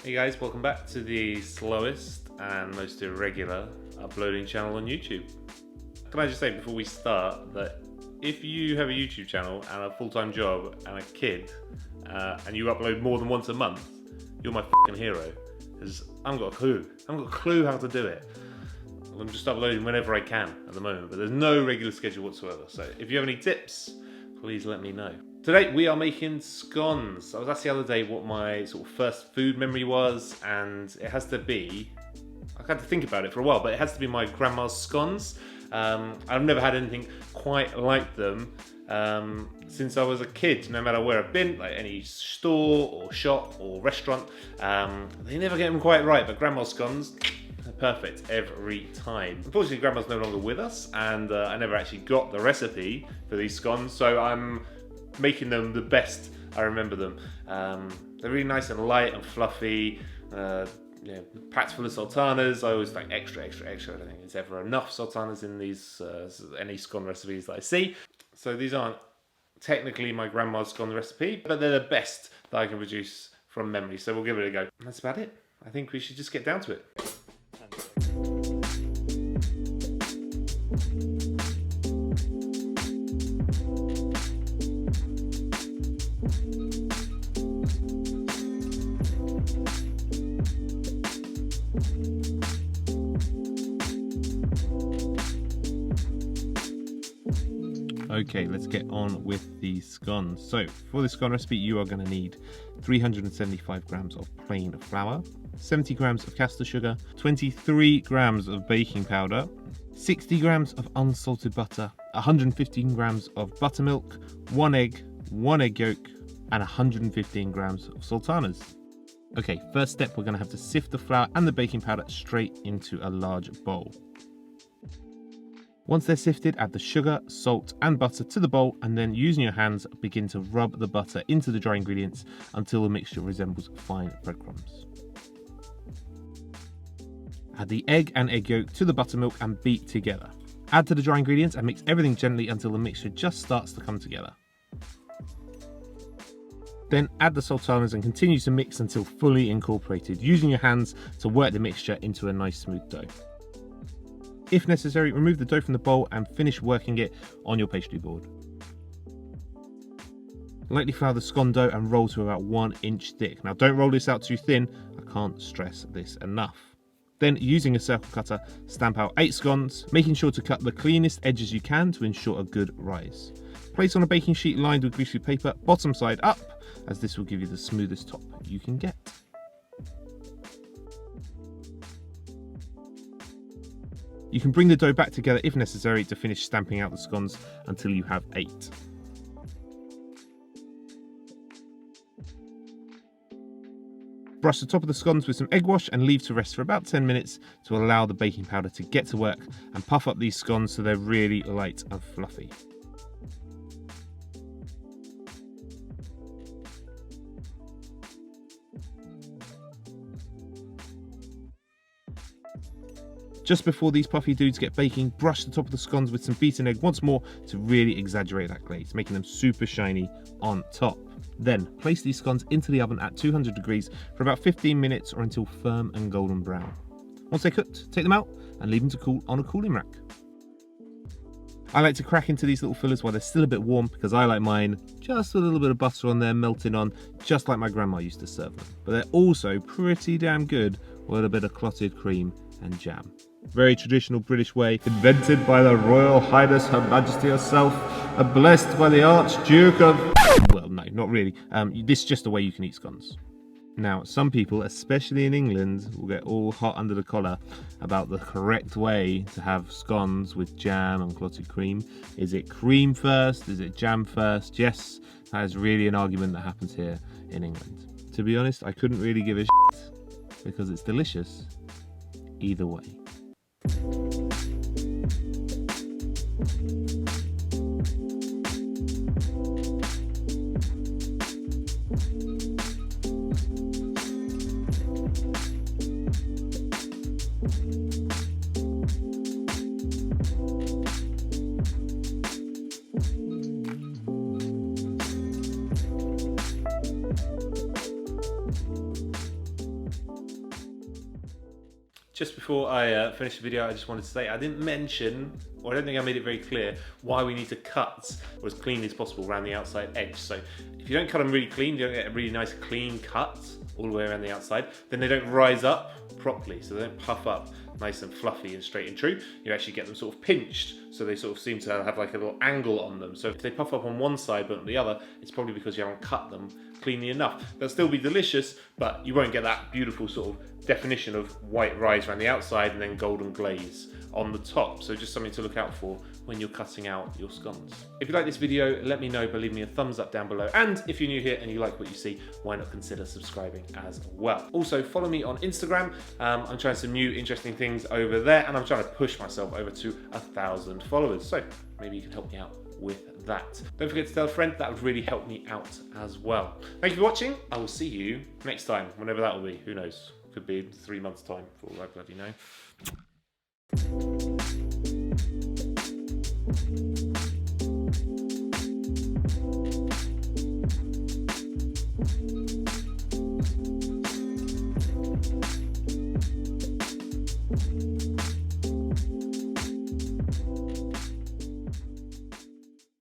Hey guys, welcome back to the slowest and most irregular uploading channel on YouTube. Can I just say before we start that if you have a YouTube channel and a full-time job and a kid and you upload more than once a month, you're my fucking hero. Because I haven't got a clue. I haven't got a clue how to do it. I'm just uploading whenever I can at the moment, but there's no regular schedule whatsoever. So if you have any tips, please let me know. Today we are making scones. I was asked the other day what my sort of first food memory was, and it has to be, I had to think about it for a while, but it has to be my grandma's scones. I've never had anything quite like them since I was a kid, no matter where I've been, like any store or shop or restaurant. They never get them quite right, but grandma's scones, they're perfect every time. Unfortunately, grandma's no longer with us, and I never actually got the recipe for these scones, so I'm making them the best I remember them. They're really nice and light and fluffy. Packed full of sultanas. I always like extra. I don't think there's ever enough sultanas in these any scone recipes that I see. So these aren't technically my grandma's scone recipe, but they're the best that I can produce from memory. So we'll give it a go. And that's about it. I think we should just get down to it. Okay, let's get on with the scones. So for this scone recipe, you are going to need 375 grams of plain flour, 70 grams of caster sugar, 23 grams of baking powder, 60 grams of unsalted butter, 115 grams of buttermilk, 1 egg yolk, and 115 grams of sultanas. Okay, first step, we're going to have to sift the flour and the baking powder straight into a large bowl. Once they're sifted, add the sugar, salt and butter to the bowl, and then using your hands, begin to rub the butter into the dry ingredients until the mixture resembles fine breadcrumbs. Add the egg and egg yolk to the buttermilk and beat together. Add to the dry ingredients and mix everything gently until the mixture just starts to come together. Then add the sultanas and continue to mix until fully incorporated, using your hands to work the mixture into a nice smooth dough. If necessary, remove the dough from the bowl and finish working it on your pastry board. Lightly flour the scone dough and roll to about 1 inch thick. Now don't roll this out too thin, I can't stress this enough. Then using a circle cutter, stamp out 8 scones, making sure to cut the cleanest edges you can to ensure a good rise. Place on a baking sheet lined with greasy paper, bottom side up, as this will give you the smoothest top you can get. You can bring the dough back together if necessary to finish stamping out the scones until you have 8. Brush the top of the scones with some egg wash and leave to rest for about 10 minutes to allow the baking powder to get to work and puff up these scones so they're really light and fluffy. Just before these puffy dudes get baking, brush the top of the scones with some beaten egg once more to really exaggerate that glaze, making them super shiny on top. Then place these scones into the oven at 200 degrees for about 15 minutes or until firm and golden brown. Once they're cooked, take them out and leave them to cool on a cooling rack. I like to crack into these little fillers while they're still a bit warm because I like mine just a little bit of butter on there melting on, just like my grandma used to serve them. But they're also pretty damn good with a bit of clotted cream and jam. Very traditional British way, invented by the Royal Highness Her Majesty herself and blessed by the Archduke of... Well, no, not really. This is just the way you can eat scones. Now, some people, especially in England, will get all hot under the collar about the correct way to have scones with jam and clotted cream. Is it cream first? Is it jam first? Yes, that is really an argument that happens here in England. To be honest, I couldn't really give a shit because it's delicious either way. Just before I finish the video, I just wanted to say I didn't mention, or I don't think I made it very clear, why we need to cut or as clean as possible around the outside edge. So if you don't cut them really clean, you don't get a really nice clean cut all the way around the outside, then they don't rise up properly, so they don't puff up nice and fluffy and straight and true. You actually get them sort of pinched, so they sort of seem to have like a little angle on them. So if they puff up on one side but on the other, it's probably because you haven't cut them cleanly enough. They'll still be delicious, but you won't get that beautiful sort of definition of white rise around the outside and then golden glaze on the top. So just something to look out for when you're cutting out your scones. If you like this video, let me know by leaving me a thumbs up down below. And if you're new here and you like what you see, why not consider subscribing as well? Also, follow me on Instagram. I'm trying some new interesting things over there, and I'm trying to push myself over to 1,000 followers. So maybe you can help me out with that. Don't forget to tell a friend, that would really help me out as well. Thank you for watching. I will see you next time, whenever that will be. Who knows? Could be in 3 months' time, for all I bloody know.